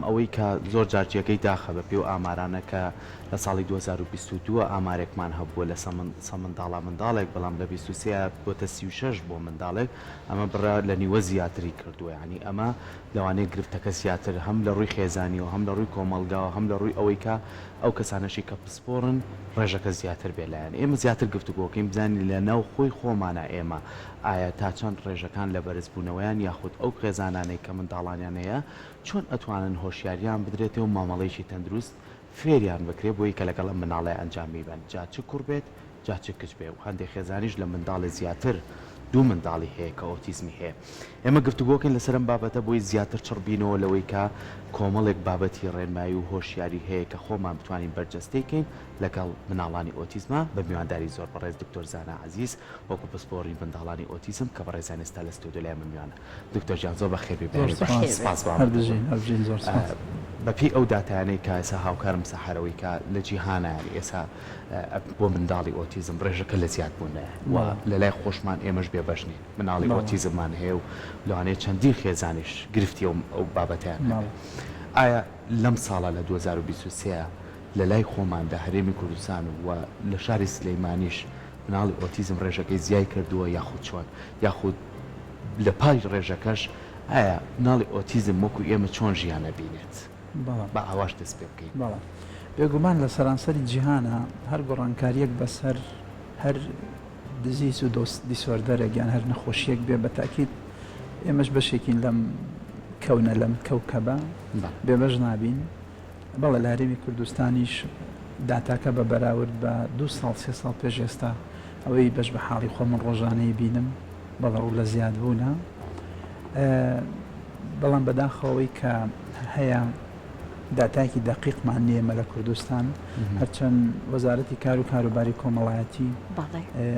ئەوەی کە زۆر جارجیەکەی داخە بە پێ و ئامارانە کە لە ساڵی 2022 ئامارێکمان هەبووە لە منداڵە منداڵێک بەڵام لە 23 بۆتە 36 بۆ منداڵێک ئەمە بڕە لە نیوە زیاتری کردووە ینی ئەمە لەوانەیە گرفتەکە زیاتر هەم لە ڕووی خێزانیەوە هەم لە ڕووی کۆمەلگاوە هەم لە ڕووی ئەوەی کە ئەو کەسانەشی کە پسپۆرن ڕێژەکە زیاتر بێلایەن ئێمە زیاتر گفتوگۆکەین بزانین لە ناو خۆی خۆمانە ئێمە ئایا تا چەند ڕێژەکان لە بەرزبوونەوەیان یاخود ئەو خێزانانەی کە منداڵانیان هەیە چۆن ئەتوانن هۆشیاریان بدرێتەوە مامەڵەیەکی تەندروست فێریان بکرێ بۆی کە لەگەڵ مناڵی ئەنجامی بن جا چ کوڕ بێت جا چ کچ بێ و هەندێک خێزانیش لە منداڵی زیاتر دوو منداڵی هەیە کە ئۆتیزمی هەیە ئێمە گفتوگۆکەین لەسەرم بابەتە بۆی زیاتر چڕبینەوە لەوەی کە کۆمەڵێک بابەتی ڕێنمایی و هۆشیاری هەیە کە خۆمان بتوانین بەرجەستەیکەین لەگەڵ مناڵانی ئۆتیزمە بە میوانداری زۆر بەڕێز دکتۆر زانا عەزیز وەکو پسپۆڕی منداڵانی ئۆتیزم کە بەڕێزان ئێستا لە ستودیۆ لای من میوانە دکتۆر جیان زۆر بەخێر بەپی ئەو داتایانەی کە ئێستا هاوکارم سەحەرەوەی کە لە جیهانایان ئێستا بۆ منداڵی ئۆتیزم ڕێژەکە لە زیاد بوونە و لە لای خۆشمان ئێمەش بێبەشنین مناڵی ئۆتیزممان هەیە و لەوانەیە چەندین خێزانیش گرفتی ئەو بابەتیان ئایا لەم ساڵە لە 2023 لە لای خۆماندا هەرێمی کوردستان و لە شاری سلەیمانیش مناڵی ئۆتیزم ڕێژەکەی زیای کردووە یاخود چۆن یاخود لە پای ڕێژەکەش ئایا مناڵی ئۆتیزم وەکو ئێمە چۆن ژیانە بینێت بە ئاواش دەست پێ بکەین بێگومان لە سەرانسەری جیهانە هەر گۆڕانکاریەک بەسەر هەر دزیز و دیسۆردەرێک یان هەر نەخۆشیەک بێ بە تاکید ئێمەش بەشێکین لەم کەونە لەم کەوکەبە بێبەش نابین بەڵێ لە هەرێمی کوردستانیش داتاکە بە بەراورد بە 2 ساڵ 3 ساڵ پێش ئێستا ئەوەی بەش بە حاڵی خۆ من ڕۆژانەی بینم بەڵێ ڕوو لە زیاد بوونە بەڵام بەداخەوەی کە هەیە داتایکی دقیقمان نیەمە لە کوردستان هەرچەند وەزارەتی کار و کاروباری کۆمەڵایەتی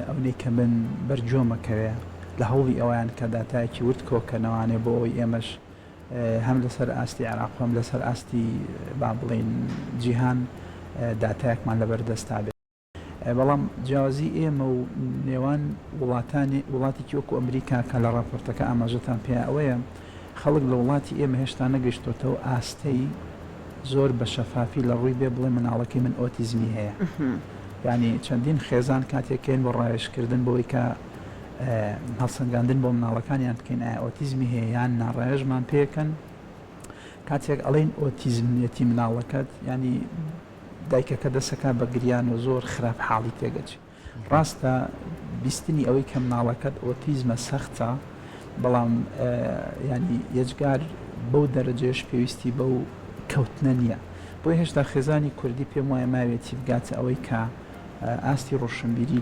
ئەونەی کە من بەرجۆمەکەوێ لە هەوڵی ئەویان کە داتایکی ورد کۆکەنەوانێ بۆ ئەوی ئێمەش هەم لەسەر ئاستی عێراق هەم لەسەر ئاستی با بڵێن جیهان داتایەکمان لەبەردەستا بێت بەڵام جیاوازی ئێمە و نێوان وڵاتێکی وەکو ئەمریکا کە لە ڕاپۆرتەکە ئاماژەتان پێ ئەوەیە خەڵک لە وڵاتی ئێمە هێشتا نەگەیشتۆتەوە ئاستەی زۆر بە شەفافی لە ڕووی بێ بڵێ مناڵەکەی من ئۆتیزمی هەیە ینی چەندین خێزان کاتێکێن بۆ ڕایشکردن بۆی کە هەڵسەنگاندن بۆ مناڵەکانیان بکەین ئایا ئۆتیزمی هەیە یان ناڕێژمان پێکەن کاتێک ئەڵێن ئۆتیزمێتی مناڵەکەت ینی دایکەکە دەسەکە بە گریان و زۆر خراپ حاڵی تێگەچی ڕاستە بیستنی ئەوەی کە مناڵەکەت ئۆتیزمە سەختە بەڵام ینی یەجگار بەو دەرەجێش پێویستی بەو کەوتنە نییە بۆی هێشتا خێزانی کوردی پێم وایە ماوێتی بگاتە ئەوەی کە ئاستی ڕۆشنبیری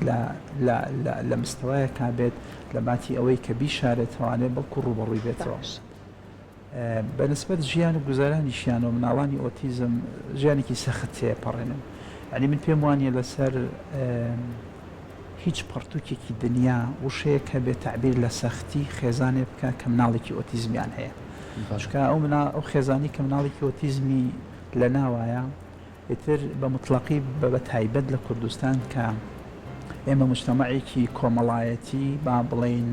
لە مستەوایە کابێت لە باتی ئەوەی کە بیشارێتوانێت بەڵکو ڕوبەڕووی بێتەوە بەنسبەت ژیان و گوزارانیشیان و مناڵانی ئۆتیزم ژیانێکی سەخت تێپەڕێنن ئەنی من پێم وانە لەسەر هیچ پەرتوکێکی دنیا وشەیە کە بێت تعبیر لە سەختی خێزانێ بکە کە مناڵێکی ئۆتیزمیان هەیە چکە ئەو خێزانی کە مناڵێکی ئۆتیزمی لە ناوایە ئیتر بە مطلقی بە تایبەت لە کوردستان کە ئێمە مجتەمەعێکی کۆمەڵایەتی با بڵێن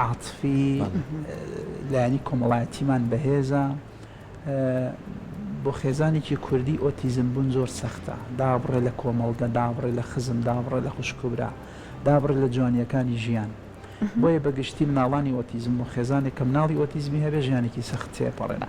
عاتفی لایەنی کۆمەڵایەتیمان بەهێزە بۆ خێزانێکی کوردی ئۆتیزم بوون زۆر سەختە دابڕێ لە کۆمەڵگە دابڕێ لە خزم دابڕێ لە خوشکوبرا دابڕێ لە جوانیەکانی ژیان بۆیە بەگشتی مناڵانی ئۆتیزم و خێزانێک کە مناڵی ئۆتیزمی هەبێ ژیانێکی سەخت تێپەڕێن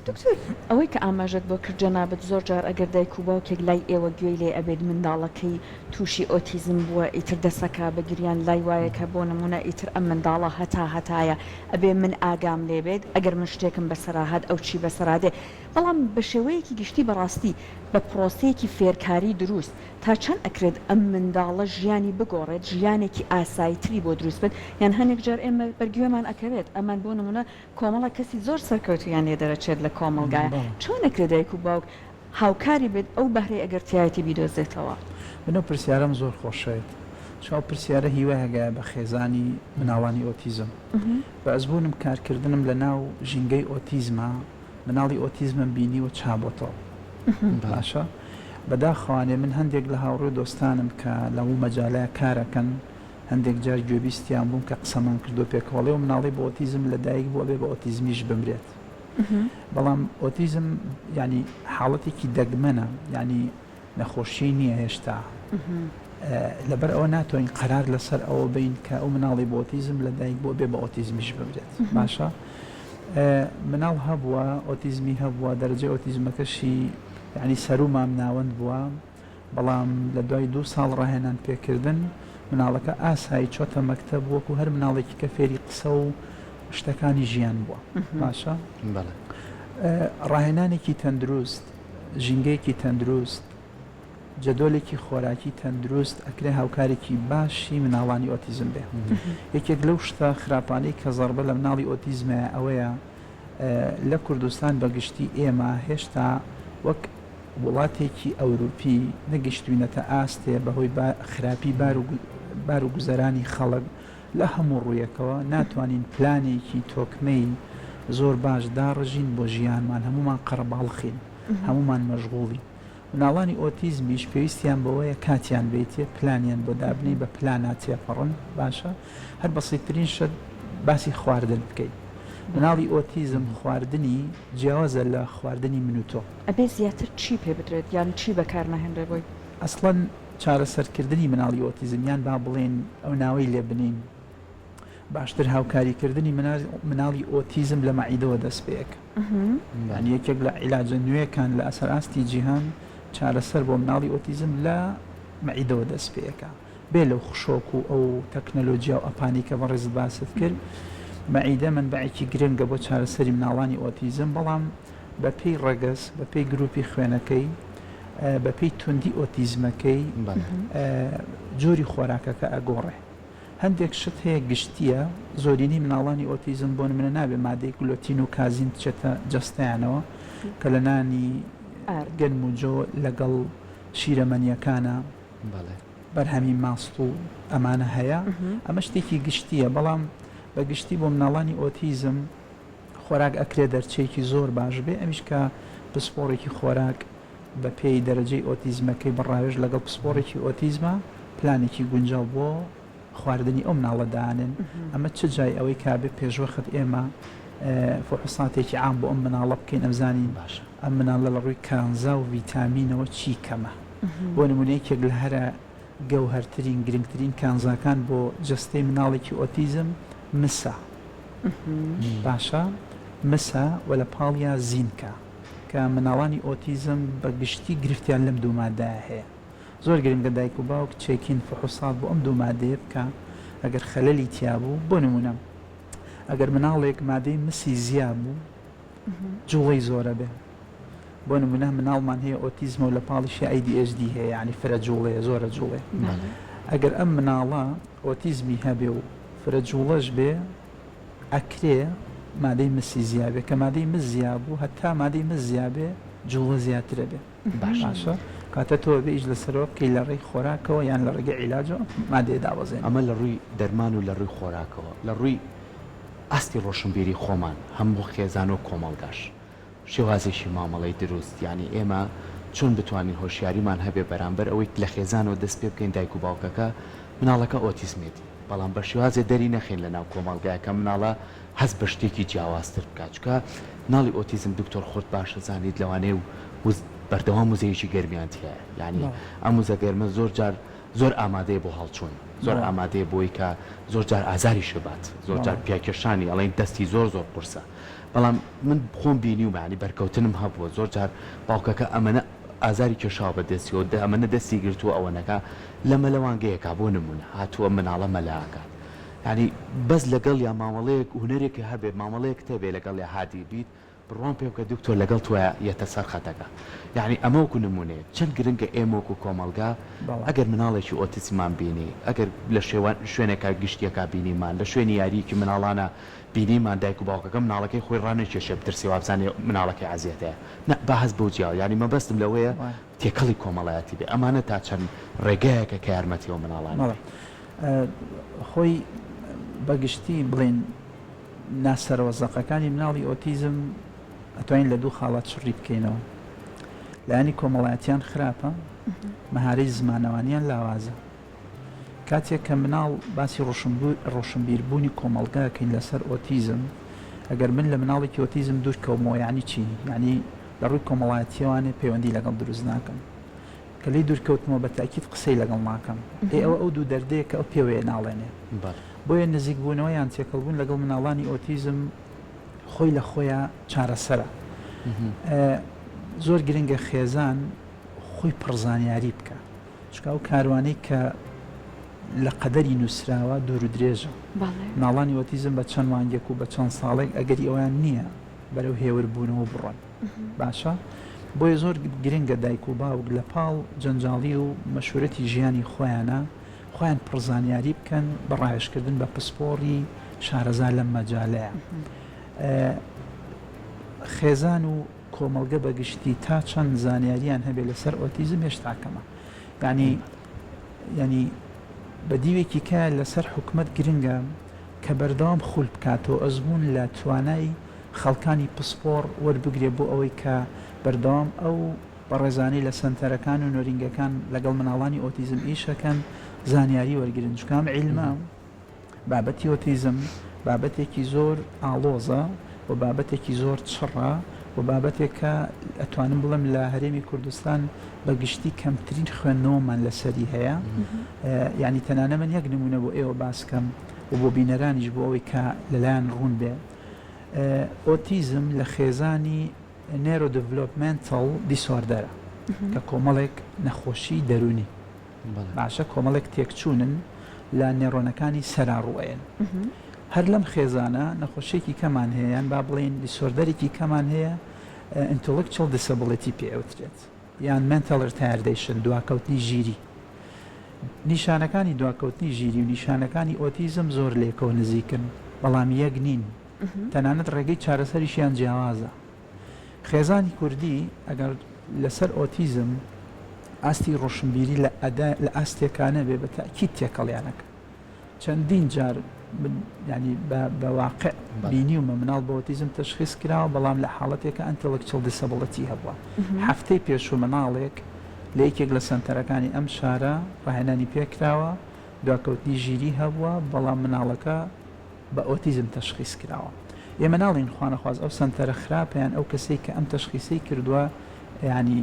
دکتۆر ئەوەی کە ئاماژەت بۆ کرد جەنابەت زۆر جار ئەگەر دایک و باوکێک لای ئێوە گوێی لێ ئەبێت منداڵەکەی تووشی ئۆتیزم بووە ئیتر دەسەکە بە گریان لای وایە کە بۆ نمونە ئیتر ئەم منداڵە هەتایە ئەبێ من ئاگام لێبێت ئەگەر من شتێکم بەسەراهات ئەو چی بەسەرادێ بەڵام بە شێوەیەکی گشتی بەڕاستی بە پرۆسەیەکی فێرکاری دروست تا چەند ئەکرێت ئەم منداڵە ژیانی بگۆڕێت ژیانێکی ئاساییتری بۆ دروست بێت یان هەنێک جار ئێمە بەرگوێمان ئەکەوێت ئەمان بۆ نمونە کۆمەڵە کەسی زۆر سەرکەوتویان لێ دەرەچێت لە کۆمەلگایە چۆن ئەکرێت دایک و باوک هاوکاری بێت ئەو بەهرەی ئەگەرتیایەتی بیدۆزێتەوە بنەو پرسیارم زۆر خۆشێت چاو پرسیارە هیوای هەگایە بە خێزانی مناڵانی ئۆتیزم بە ئەزبوونم کارکردنم لە ناو ژینگەی ئۆتیزمە مناڵی ئۆتیزمم بینی و چابۆتەوە باشە بەداخەوانێ من هەندێک لە هاوڕێ دۆستانم کە لەو مەجالای کارەکەن هەندێک جار گوێبیستیان بووم کە قسەمان کردو پێکەوەڵێ و مناڵی بە ئۆتیزم لە دایک بۆ بێ بە ئۆتیزمیش بمرێت بەڵام ئۆتیزم ینی حاڵەتێکی دەگمەنە ینی نەخۆشی نییە هێشتا لەبەر ئەوە ناتوانین قەرار لەسەر ئەوە بین کە ئەو مناڵی بۆ ئۆتیزم لەدایک بۆ بێ بە ئۆتیزمیش ببرێت باشە مناڵ هەبووە ئۆتیزمی هەبووە دەرەجە ئۆتیزمەکەشی ینی سەرومان ناوەند بووە بەڵام لە دوای 2 ساڵ ڕاهێنان پێکردن مناڵەکە ئاسایی چۆتە مەکتەب وەکو هەر مناڵێکی کە فێری قسە و شتەکانی ژیان بووە باشە ڕاهێنانێکی تەندروست ژینگەیەکی تەندروست جەدۆلێکی خۆراکی تەندروست ئەکرێ هاوکارێکی باشی مناڵانی ئۆتیزم بێ یەکێک لەو شتە خراپانەی کە زەربە لە مناڵی ئۆتیزمە ئەوەیە لە کوردستان بەگشتی ئێمە هێشتا وەک وڵاتێکی ئەوروپی نەگەشتوینەتە ئاستێ بەهۆی خراپی بار و گوزەرانی خەڵک لە هەموو ڕوویەکەوە ناتوانین پلانێکی تۆکمەی زۆر باش داڕژین بۆ ژیانمان هەمومان قەرەباڵخین هەمومان مەشغوڵی مناڵانی ئۆتیزمیش پێویستیان بەوەیە کاتیان بێتێ پلانیان بۆ دابنی بە پلانە تێپەڕن باشە هەر بەسیترین شت باسی خواردن بکەیت مناڵی ئۆتیزم خواردنی جیاوازە لە خواردنی من و تۆ ئەبێ زیاتر چی پێ بدرێت یان چی بەکار ناهێنرێ بۆی ئەسڵەن چارەسەرکردنی مناڵی ئۆتیزم یان با بڵێن ئەو ناوەی لێ بنین باشتر هاوکاریکردنی مناڵی ئۆتیزم لە مەعیدەوە دەست پێک ینی یەکێک لە عیلاجە نوێیەکان لە ئەسەر ئاستی جیهان چارەسەر بۆ مناڵی ئۆتیزم لە مەعیدەوە دەست پێەکە بێ لەو خشۆک و ئەو تەکنەلۆجیا و ئەپانی کە بەڕێز باست کرد مەعیدە منبعێکی گرنگە بۆ چارەسەری مناڵانی ئۆتیزم بەڵام بە پێی ڕەگەز بە پێی گروپی خوێنەکەی بە پێی توندی ئۆتیزمەکەی جۆری خۆراکەکە ئەگۆڕێ هەندێک شت هەیە گشتیە زۆرینی مناڵانی ئۆتیزم بۆن منە نابێ مادەی گلۆتین و کازین چێتە جەستیانەوە کە لە نانی گەنم و جۆ لەگەڵ شیرەمەنیەکانە بەرهەمی ماست و ئەمانە هەیە ئەمە شتێکی گشتیە بەڵام بە گشتی بۆ مناڵانی ئۆتیزم خۆراک ئەکرێ دەرچەیەکی زۆر باش بێ ئەمیش کە پسپۆڕێکی خۆراک بە پێی دەرەجەی ئۆتیزمەکەی بەڕاوێژ لەگەڵ پسپۆڕێکی ئۆتیزمە پلانێکی گونجاو بۆ خواردنی ئەو مناڵەدانن ئەمە چ جای ئەوەی کابێ پێشوەخت ئێمە فحوساتێکی عام بۆ ئەم مناڵە بکەین ئەمزانین باش ئەم مناڵە لە ڕووی کانزا و ڤیتامینەوە چی کەمە بۆ نمونەیەکێک لە هەرە گەوهەرترین گرنگترین کانزاکان بۆ جەستەی مناڵێکی ئۆتیزم مسە باشە مسە و لە پاڵیا زینکە کە مناڵانی ئۆتیزم بە گشتی گرفتیان لەم دوو مادەیە هەیە زۆر گرنگە دایک و باوک چێکین فحوسات بۆ ئەم دوو مادەیە بکە ئەگەر خەلەلی تیابوو بۆ نمونە ئەگەر مناڵێک مادەی مسی زیاد بوو جوڵەی زۆرە بێ بۆ نمونە مناڵمان هەیە ئۆتیزمە و لە پاڵیشی ADHD هەیە ینی فرە جوڵەیە زۆرە جوڵێ ئەگەر ئەم مناڵە ئۆتیزمی هەبێ و فرە جوڵەش بێ ئەکرێ مادەی مسی زیابێ کە مادەی مس زیاب بوو هەتا مادەی مس زیابێ جوڵە زیاترە بێ باشە کاتە تۆ بێژ لەسەرەوە بکەی لە ڕێی خۆراکەوە یان لە ڕێگە عیلاجەوە مادەی دابەزێن ئەمە لە ڕووی دەرمان و لە ڕووی خۆراکەوە لە ڕووی ئاستی ڕۆشنبیری خۆمان هەموو خێزان و کۆمەڵگاش شێوازێکی مامەڵەی دروست ینی ئێمە چۆن بتوانین هۆشیاریمان هەبێ بەرامبەر ئەوەی لە خێزانەوە دەست پێ بکەین دایک و باوکەکە مناڵەکە ئۆتیزمێتی بەڵام بە شێوازێ دەری نەخێن لە ناو کۆمەڵگایەکە مناڵە هەست بە شتێکی جیاوازتر بکات چکە مناڵی ئۆتیزم دکتۆر خۆت باشە زانیت لەوانەیە و بەردەوام وزەیەکی گەرمیانتیە یعنی ئەم وزە گەرمە زۆر جار زۆر ئامادەیە بۆ هەڵچوون زۆر ئامادەیە بۆی کە زۆر جار ئازاری شبات زۆر جار پیاکێشانی ئەڵێن دەستی زۆر قورسە بەڵام من خۆم بینی و معنی بەرکەوتنم هەبووە زۆر جار باوکەکە ئەمەنە ئازاری کێشاو بەدەستیەوە ئەمەنە دەستی گرتووە ئەوەنەکە لەمە لەوانگەیەکا بۆ نمونە هاتووە مناڵە مەلاکات ینی بەس لەگەڵ یا مامەڵەیەک هوەرێکی هەبێ مامەڵەیەک تەبێ لەگەڵ یا هادی بیت بڕوان پێ بکە دکتۆر لەگەڵ توە یەتە سەر خەتەکە یعنی ئەمە وەکو نمونەیە چەند گرنگە ئێمەوەکو کۆمەڵگا ئەگەر مناڵێکی ئۆتیزمان بینی ئەگەر لە شوێنێکە گشتیەکە بینیمان لە شوێنی یاریکی مناڵانە بینیمان دایک و باوکەکە مناڵەکەی خۆی ڕانەکێشێ بترسی وابزانێ مناڵەکەی عەزیەتەیە بەهەز بەو جیاوە ینی مەبەستم لەوەیە تێکەڵی کۆمەڵایەتی بێ ئەمانە تا چەند ڕێگایەکە کە یارمەتیەوە مناڵان خۆی بەگشتی بڵێن ناسەرۆزەقەکانی مناڵی ئۆتیزم ئەتوانین لە دوو خاڵات شڕی بکەینەوە لایانی کۆمەڵایەتیان خراپە مەهارەی زمانەوانیان لاوازە کاتێک کە مناڵ باسی ڕۆشنبیربوونی کۆمەڵگاکەین لەسەر ئۆتیزم ئەگەر من لە مناڵێکی ئۆتیزم دوور کەومەوە یعنی چی یعنی لە ڕووی کۆمەڵایەتیەوانێ پەیوەندی لەگەڵ دروست ناکەم کە لی دوورکەوتمەوە بە تاکید قسەی لەگەڵ ناکەم ئەو دوو دەردەیە کە ئەو پێوەیە ناڵێنێ بۆیە نزیک بوونەوە یان تێکەڵبوون لەگەڵ مناڵانی ئۆتیزم خۆی لە خۆیان چارەسەرە زۆر گرنگە خێزان خۆی پڕزانیاری بکە چکە ئەو کاروانەی کە لە قەدەری نووسراوە دوور و درێژە مناڵانی ئۆتیزم بە چەند مانگێک و بە چەند ساڵێک ئەگەری ئەویان نییە بەرەو هێوربوونەوە بڕۆن باشە بۆیە زۆر گرنگە دایک و باوک لە پاڵ جەنجاڵی و مەشورەتی ژیانی خۆیانە خۆیان پڕزانیاری بکەن بە ڕایشکردن بە پسپۆڕی شارەزا لەم مەجالەیە خێزان و کۆمەڵگە بەگشتی تا چەند زانیاریان هەبێت لەسەر ئۆتیزم هێشتا کەمە ینی بە دیوێکی کە لەسەر حکومت گرنگە کە بەردەوام خول بکاتەوە ئەزمون لە توانای خەڵکانی پسپۆڕ وەربگرێ بۆ ئەوەی کە بەردەوام ئەو بەڕێزانەی لە سنتەرەکان و نۆرینگەکان لەگەڵ مناڵانی ئۆتیزم ئیشەکەن زانیاری وەرگرن چکام عیلمە بابەتی ئۆتیزم بابەتێکی زۆر ئاڵۆزە و بابەتێکی زۆر چڕە و بابەتێکە ئەتوانم بڵم لە هەرێمی کوردستان بەگشتی کەمترین خوێندنەوەمان لەسەری هەیە یعنی تەنانە من یەک نمونە بۆ ئێوە باسکەم و بۆ بینەرانیش بۆ ئەوەی کە لەلایەن ڕوون بێ ئۆتیزم لە خێزانی نێرۆدڤلۆپمنتال دیسۆردەرە کە کۆمەڵێک نەخۆشی دەرونی باشە کۆمەڵێک تێکچوونن لە نێڕۆنەکانی سەراڕوئێن هەر لەم خێزانە نەخۆشیێکی کەمان هەیە یان با بڵێن دیسۆردەرێکی کەمان هەیە intellectual disability پێوترێت یان mental retardation دواکەوتنی ژیری نیشانەکانی دواکەوتنی ژیری و نیشانەکانی ئۆتیزم زۆر لێکەوە نزیکن بەڵام یەک نین تەنانەت ڕێگەی چارەسەریشیان جیاوازە خێزانی کوردی ئەگەر لەسەر ئۆتیزم ئاستی ڕۆشنبیری لە ئاستێکانە بێ بە تاکید تێکەڵیانەکە چەندین جار ینی بە واقع بینی و مەمناڵ بە ئۆتیزم تەشخیص کراوە بەڵام لە حاڵەتێکە intellectual disability هەبووە هەفتەی پێشوو مناڵێک لە یەکێک لە سنتەرەکانی ئەم شارە ڕاهێنانی پێکراوە دواکەوتنی ژیری هەبووە بەڵام مناڵەکە بە ئۆتیزم تەشخیص کراوە ئێمە ناڵین خوانەخواز ئەو سنتەرە خراپیان ئەو کەسێک کە ئەم تەشخیصەی کردووە ینی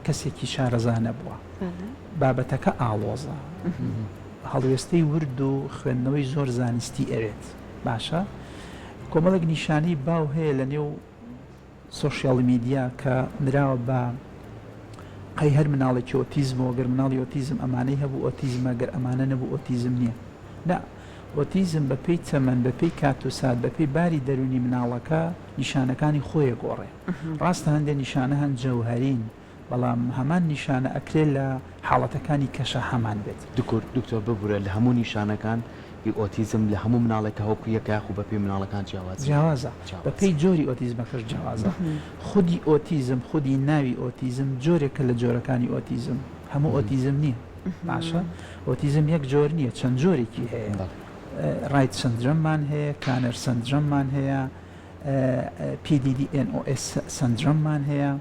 کەسێکی شارەزا نەبووە بابەتەکە ئاڵۆزە هەڵوێستەی ورد و خوێندنەوەی زۆر زانستی ئەوێت باشە کۆمەڵێک نیشانی باو هەیە لە نێو سۆشیال میدیا کە نراوە بە قەی هەر مناڵێکی ئۆتیزمەوە گەر مناڵی ئۆتیزم ئەمانەی هەبوو ئۆتیزمە گەر ئەمانە نەبوو ئۆتیزم نییە نا ئۆتیزم بەپێی تەمەن بەپێی کات و سات بەپێی باری دەرونی مناڵەکە نیشانەکانی خۆیە گۆڕێ ڕاستە هەندێک نیشانە هەن جەوهەرین بەڵام هەمان نیشانە ئەکرێت لە حاڵەتەکانی کەشە هەمان بێت دکتۆر ببورە لە هەموو نیشانەکان ئۆتیزم لە هەموو مناڵێکە هەوکو یەکە و بەپێی مناڵەکان جیاوازە بەپێی جۆری ئۆتیزمەکەش جیاوازە خودی ئۆتیزم خودی ناوی ئۆتیزم جۆرێکە لە جۆرەکانی ئۆتیزم هەموو ئۆتیزم نییە باشە ئۆتیزم یەک جۆر نییە چەند جۆرێکی هەیە ڕایت سندرۆممان هەیە کانەر سندرۆممان هەیە PDD-NOS سندرۆممان هەیە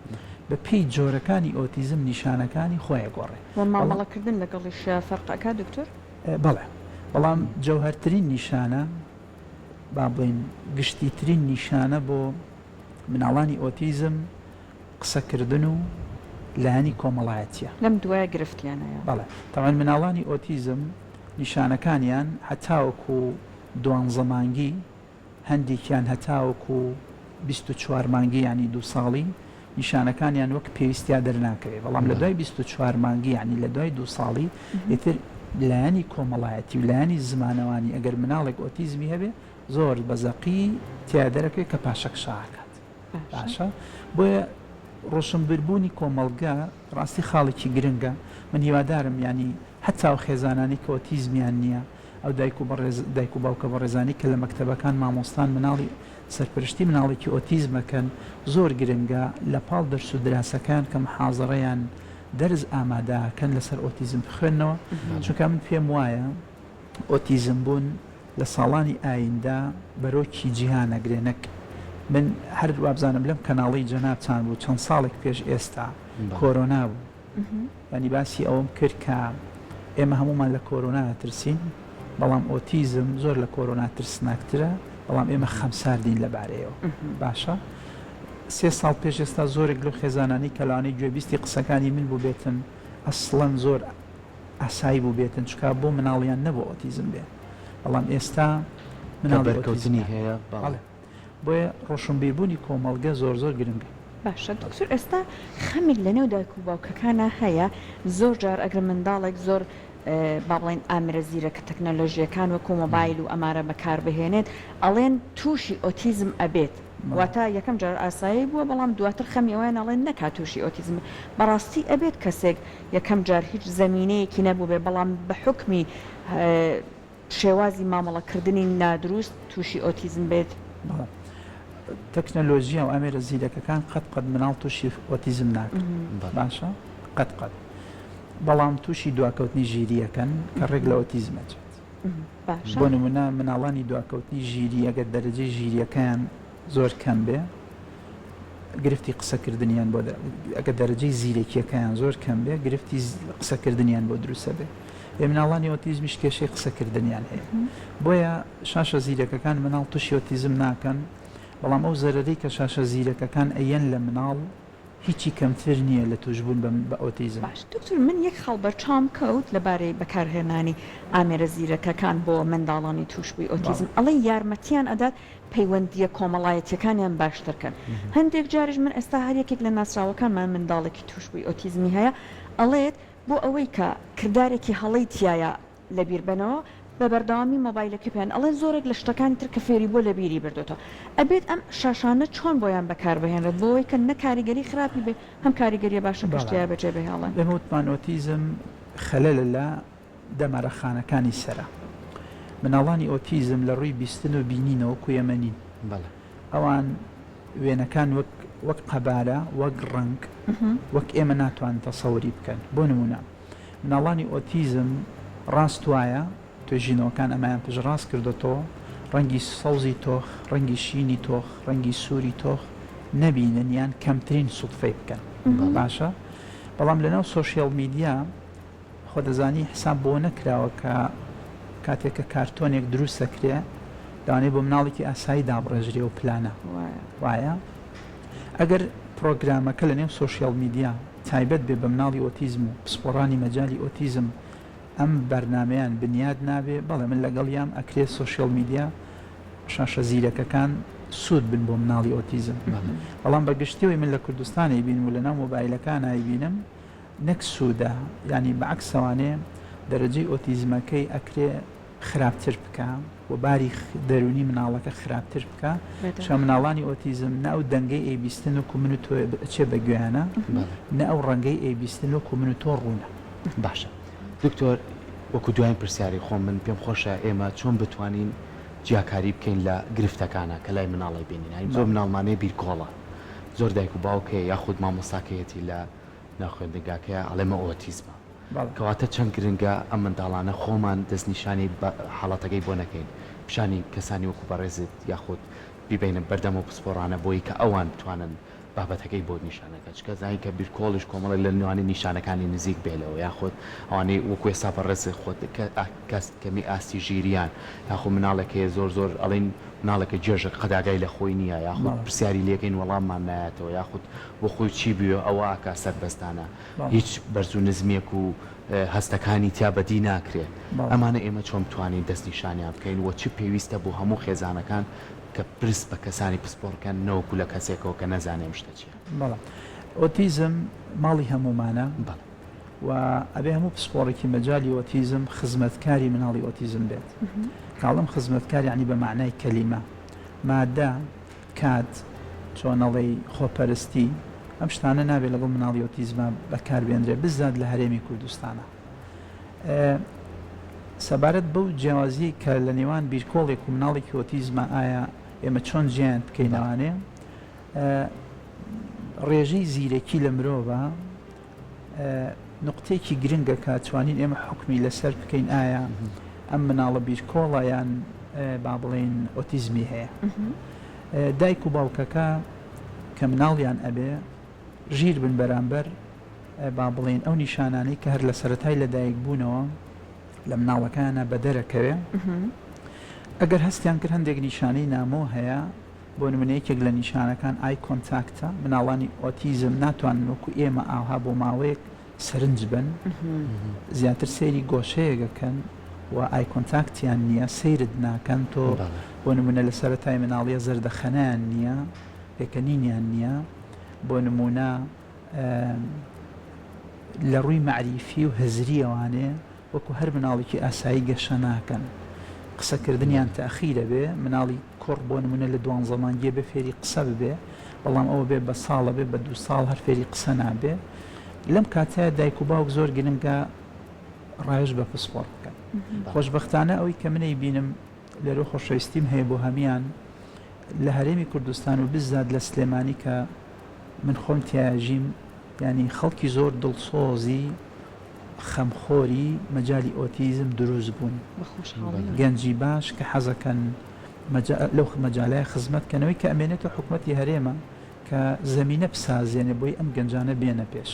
بە پێی جۆرەکانی ئۆتیزم نیشانەکانی خۆیان گۆڕێ مامەڵەکردن لەگەڵیش فەرقەکە دکتۆر بەڵێ بەڵام جەوهەرترین نیشانە با بڵین گشتیترین نیشانە بۆ مناڵانی ئۆتیزم قسەکردن و لایەنی کۆمەڵایەتیە لەم دوایە گرفتیانەیە بەڵێ تاوان مناڵانی ئۆتیزم نیشانەکانیان هەتاوەکو 12 مانگی هەندێکیان هەتاوەکو 24 مانگی ینی 2 ساڵی نیشانەکانیان وەک پێویستیا دەرناکەوێت بەڵام لە دوای 24 مانگی ینی لە دوای 2 ساڵی ئیتر لایەنی کۆمەڵایەتی و لایەنی زمانەوانی ئەگەر مناڵێک ئۆتیزمی هەبێ زۆر بەزەقی تیا دەرەکەوێت کە پاشەک شاکات باشە بۆیە ڕۆشنبیربوونی کۆمەڵگە ڕاستی خاڵێکی گرنگە من هیوادارم ینی هەتا و خێزانانی کە ئۆتیزمیان نییە ئەو دایک و باوکە بە ڕێزانی کە لە مەکتەبەکان مامۆستان مناڵی سەرپرشتی مناڵێکی ئۆتیزمەکەن زۆر گرنگە لە پاڵ دەرس و دراسەکان کە محازەڕەیان دەرز ئامادەکەن لەسەر ئۆتیزم بخوێنەوە چونکە من پێم وایە ئۆتیزم بوون لە ساڵانی ئایندا بەرۆکی جیهانەگرێنەک من هەر وابزانم لەم کەناڵی جەنابچان بوو چەند ساڵێک پێش ئێستا کۆرۆنا بوو ینی باسی ئەوم کرد کە ئێمە هەمومان لە کۆرۆنا ترسین بەڵام ئۆتیزم زۆر لە کۆرۆنا ترسناکترە بەڵام ئێمە خەمساردین لەبارەیەوە باشە 3 ساڵ پێش ئێستا زۆرێک لەو خێزانانی کەلانەی گوێبیستی قسەکانی من بوو بێتن ئەسڵەن زۆر ئاسایی بوو بێتن چکا بۆ مناڵیان نەبوو ئۆتیزم بێ بەڵام ئێستا مناڵبەرکەوتنی هەیە بۆیە ڕۆشنبیربوونی کۆمەڵگە زۆر زۆر گرنگە. باشە دکتۆر ئێستا خەمێک لەنێو دایک و باوکەکانە هەیە زۆر جار ئەگەر منداڵێک زۆر با بڵێن ئامرە زیرەکە تەکنەلۆژیەکان وەکو مۆبایل و ئەمارە بەکار بهێنێت ئەڵێن تووشی ئۆتیزم ئەبێت واتە یەکەم جار ئاسایی بووە بەڵام دواتر خەمیەوەیان ئەڵێن نەکات تووشی ئۆتیزم بەڕاستی ئەبێت کەسێک یەکەم جار هیچ زەمینەیەکی نەبوو بێ بەڵام بە حکمی شێوازی مامەڵەکردنی نادروست تووشی ئۆتیزم بێت. تەکنەلۆژیە و ئەمێرە زیرەکەکان قەت مناڵ تووشی ئۆتیزم ناکەن باشە قەت بەڵام تووشی دواکەوتنی ژیریەکەن کە ڕێک لە ئۆتیزمەچێت بۆ نمونە مناڵانی دواکەوتنی ژیری ئەگەر دەرەجەی ژیریەکەیان زۆر کەم بێ گرفتی قسەکردنیان بۆ ئەگەر دەرەجەی زیرەکیەکەیان زۆر کەم بێ گرفتی قسەکردنیان بۆ دروستە بێ مناڵانی ئۆتیزمیش کێشەی قسەکردنیان هەیە بۆیە شاشە زیرەکەکان مناڵ تووشی ئۆتیزم ناکەن بەڵام ئەو زەرەرەی کە شاشە زیرەکەکان ئەیەن لە مناڵ هیچی کەمتر نییە لە توشبوون بە ئۆتیزم. باش دکتۆر من یەک خەڵبەرچام کەوت لەبارەی بەکارهێنانی ئامێرە زیرەکەکان بۆ منداڵانی توشبووی ئۆتیزم ئەڵێ یارمەتیان ئەدات پەیوەندیە کۆمەڵایەتیەکانیان باشترکەن هەندێک جاریش من ئێستا هەر یەکێک لە ناسراوەکانمان منداڵێکی توشبووی ئۆتیزمی هەیە ئەڵێت بۆ ئەوەی کە کردارێکی هەڵەی تایە لەبیربنەوە بە بەردەوامی مۆبایلەکە پێیان ئەڵێن زۆرێک لە شتەکانی تر کە فێری بۆ لە بیری بردوێتەوە ئەبێت ئەم شاشانە چۆن بۆیان بەکاربهێنرێت بۆەوەی کە نە کاریگەری خراپی بێ هەم کاریگەریە باشە پشتیا بەجێ بهێڵن. دەمەوتمان ئۆتیزم خەلەلە لە دەمارەخانەکانی سەرە مناڵانی ئۆتیزم لە ڕووی بیستن و بینینەوە کوێمەنین ئەوان وێنەکان وەک قەبارە وەک ڕنگ وەک ئێمە ناتوان تەسەوری بکەن بۆ نمونە مناڵانی ئۆتیزم ڕاست وایە توێژینەوەکان ئەمایان پژڕاست کردوەوە ڕەنگی سەوزی تۆخ ڕەنگی شینی تۆخ ڕەنگی سووری تۆخ نەبینن یان کەمترین سوڵفەی بکەن باشە بەڵام لەناو سۆشیال میدیا خۆ دەزانی حساب بۆ نەکراوە کە کاتێککە کارتۆنێک دروست دەکرێ داوانێ بۆ مناڵێکی ئاسایی دابڕێژری و پلانە وایە ئەگەر پرۆگرامەکە لە نێو سۆشیال میدیا تایبەت بێ بە مناڵی ئۆتیزم و پسپۆڕانی مەجای ئۆتیزم ئەم بەرنمەیان بنیاد نابێ بەڵێ من لەگەڵیان ئەکرێت سۆشیال میدیا شاشە زیرەکەکان سوود بن بۆ مناڵی ئۆتیزم بەڵام بەگشتیەوەی من لە کوردستانی بینم و لەناو مۆبایلەکان نایبینم نەک سوودە ینی بەعکسەوانەیە دەرەجەی ئۆتیزمەکەی ئەکرێ خراپتر بکە و باری دەرونی مناڵەکە خراپتر بکە شە مناڵانی ئۆتیزم ناو دەنگەی ئەیبیستن و من و تۆ چێ بە گوێیانە نە ئەو ڕەنگەی ئەیبیستن و من و تۆ ڕوونە. باشە دکتۆر وەکو دوایین پرسیاری خۆم من پێم خۆشە ئێمە چۆن بتوانین جیاکاری بکەین لە گرفتەکانە کە لای مناڵی بینین زۆر مناڵمانەیە بیرکۆڵە زۆر دایک و باوکێ یاخود مامۆستاکەیەتی لە ناخوێندەگاکەیە ئەڵێمە ئۆتیزمە کەواتە چەند گرنگە ئەم منداڵانە خۆمان دەستنیشانی حاڵەتەکەی بۆ نەکەین پیشانی کەسانی وەکو بەڕێزت یاخود بیبینە بەردەم و پسپۆڕانە بۆی کە ئەوان بتوانن بابەتەکەی بۆ نیشانەکە چکە زانی کە بیرکۆڵش کۆمەڵی لە نوانی نیشانەکانی نزیک بێلەوە یاخود ئەوانەی وەکو ێستا بەڕێز خۆت کەس کەمی ئاستی ژیریان یاخود مناڵێکی زۆر ئەڵین مناڵێکە جێژە قەداگای لە خۆی نییە یاخود پرسیاری لەکەین وەڵاممان نایەتەوە یاخود بۆ خۆی چی بیوە ئەوە ئاکا سەربەستانە هیچ بەرز و نزمیەک و هەستەکانی تیا بەدی ناکرێت ئەمانە ئێمە چۆن بتوانین دەستنیشانیان بکەین وە چی پێویستە بۆ هەموو خێزانەکان کە پرس بە کەسانی پسپۆڕکەن نەوەکو لە کەسێکەوە کە نەزانێ شتە چیە. بەڵام ئۆتیزم ماڵی هەمومانە و ئەبێ هەموو پسپۆڕێکی مەجای ئۆتیزم خزمەتکاری مناڵی ئۆتیزم بێت کاڵم خزمەتکار یعنی بە معنای کەلیمە مادە کات چۆنەڵی خۆپەرستی ئەم شتانە نابێت لەگەڵ مناڵی ئۆتیزمە بەکاربێنرێ بزاد لە هەرێمی کوردستانە. سەبارەت بەو جیاوازی کە لە نێوان بیرکۆڵێک و مناڵێکی ئۆتیزمە ئایا ئێمە چۆن جیان بکەینەوانێ ڕێژەی زیرەکی لە مرۆڤە نقطەیەکی گرنگە کە توانین ئێمە حکمی لەسەر بکەین ئایا ئەم مناڵە بیرکۆڵە یان با بڵێن ئۆتیزمی هەیە دایک و باوکەکە کە مناڵیان ئەبێ ژیر بن بەرامبەر با بڵێن ئەو نیشانانەی کە هەر لە سەرەتای لە دایک بوونەوە لە مناڵەکانە بە دەرەکەوێ ئەگەر هەستیان کرد هەندێک نیشانەی نامۆ هەیە بۆ نمونەیەکێک لە نیشانەکان ئای کۆنتاکتە مناڵانی ئۆتیزم ناتوانن وەکو ئێمە ئاها بۆ ماوەیەک سەرنج بن زیاتر سەیری گۆشەیەگەکەن و ئای کۆنتاکتیان نییە سەیرت ناکەن تۆ بۆ نمونە لە سەرەتای مناڵیە زەردەخەنیان نییە پێکەنینیان نییە بۆ نمونە لە ڕووی معریفی و هەزریەوانێ وەکو هەر مناڵێکی ئاسایی گەشە ناکەن قسەکردنیان تاخیرە بێ مناڵی کوڕ بۆ نمونە لە دوان زەمانگیە بە فێری قسە ببێ بەڵام ئەوە بێ بە ساڵە بێ بە 2 ساڵ هەر فێری قسە نابێ لەم کاتەیە دایک و باوک زۆر گرنگە ڕایش بە پسپۆڕ بکەن خۆشبەختانە ئەوەی کە منەی بینم لەرۆ خۆشەویستیم هەیە بۆ هەمیان لە هەرێمی کوردستان و بزاد لە سلێمانی کە من خۆم تیاژیم ینی خەڵکی زۆر دڵسۆزی خەمخۆری مەجای ئۆتیزم دروست بوون گەنجی باش کە حەزەکەن لەو مەجالای خزمەتکەنەوەی کە ئەمێنێتە حکوومەتی هەرێمە کە زەمینە بسازێنێ بۆی ئەم گەنجانە بێنە پێش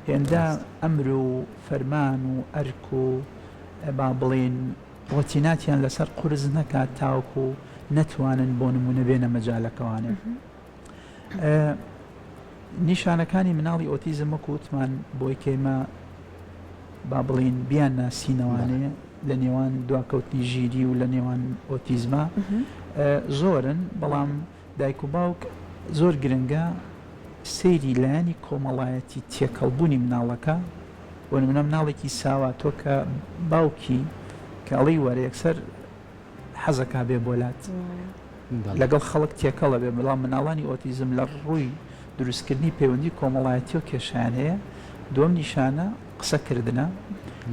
هێندا ئەمر و فەرمان و ئەرک و با بڵێن ڕۆتیناتیان لەسەر قورس نەکات تاوکو و نەتوانن بۆ نمونە بێنە مەجالەکەوانێ نیشانەکانی مناڵی ئۆتیزم وەکو وتمان بۆی کێمە با بڵین بیان ناسینەوانەیە لە نێوان دواکەوتنی ژیری و لە نێوان ئۆتیزمە زۆرن بەڵام دایک و باوک زۆر گرنگە سەیری لایەنی کۆمەڵایەتی تێکەڵبوونی مناڵەکە بۆ نمونە مناڵێکی ساوا تۆ کە باوکی کە ئەڵی وەرە یەکسەر حەزەکا بێ بۆلات لەگەڵ خەڵک تێکەڵە بێ بەڵام مناڵانی ئۆتیزم لە ڕووی دروستکردنی پەیوەندی کۆمەڵایەتی و کێشیان هەیە دووەم نیشانە قسەکردنە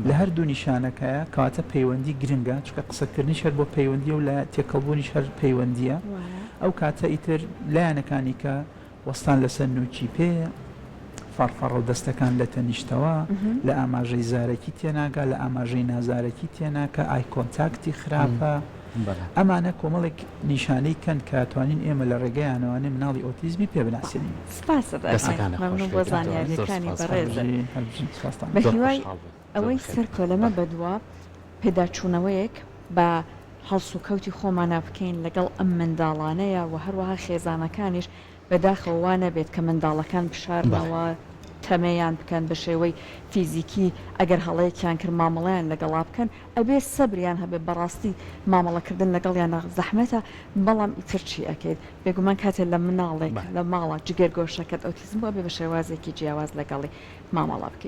لە هەردوو نیشانەکەیە کەواتە پەیوەندی گرنگە چکە قسەکردنی شەر بۆ پەیوەندی و لە تێکەڵبوونی شەر پەیوەندیە ئەو کاتە ئیتر لایەنەکانی کە وەستان لەسەر نوچی پێ فەرفەڕە دەستەکان لە تەنیشتەوە لە ئاماژەی زارەکی تێناگا لە ئاماژەی نازارەکی تێناکە ئای کۆنتاکتی خراپە ئەمانە کۆمەڵێک نیشانەی کەن کە توانین ئێمە لە ڕێگەیانەوەی مناڵی ئۆتیزمی پێ بناسیێنین بۆ زانیاریەکانی بەڕێزە بە هیوای ئەوەی سەر کۆلەمە بەدووە پێداچوونەوەیەک بە هەڵسوکەوتی خۆمانە بکەین لەگەڵ ئەم منداڵانەیە و هەروەها خێزانەکانیش بەداخەوانە بێت کە منداڵەکان بشارنەوە تەمەیان بکەن بە شێوەی فیزیکی ئەگەر هەڵەیەکیان کرد مامەڵەیان لەگەڵا بکەن ئەبێ سەبریان هەبێ بەڕاستی مامەڵەکردن لەگەڵیان زەحمەتە بەڵام ئیتر چی ئەکەیت بێگومان کاتێک لە مناڵێک لە ماڵە جگەرگۆشەکەت ئۆتیزم بۆ بێ بە شێوازێکی جیاواز لەگەڵی مامەڵە بکەیت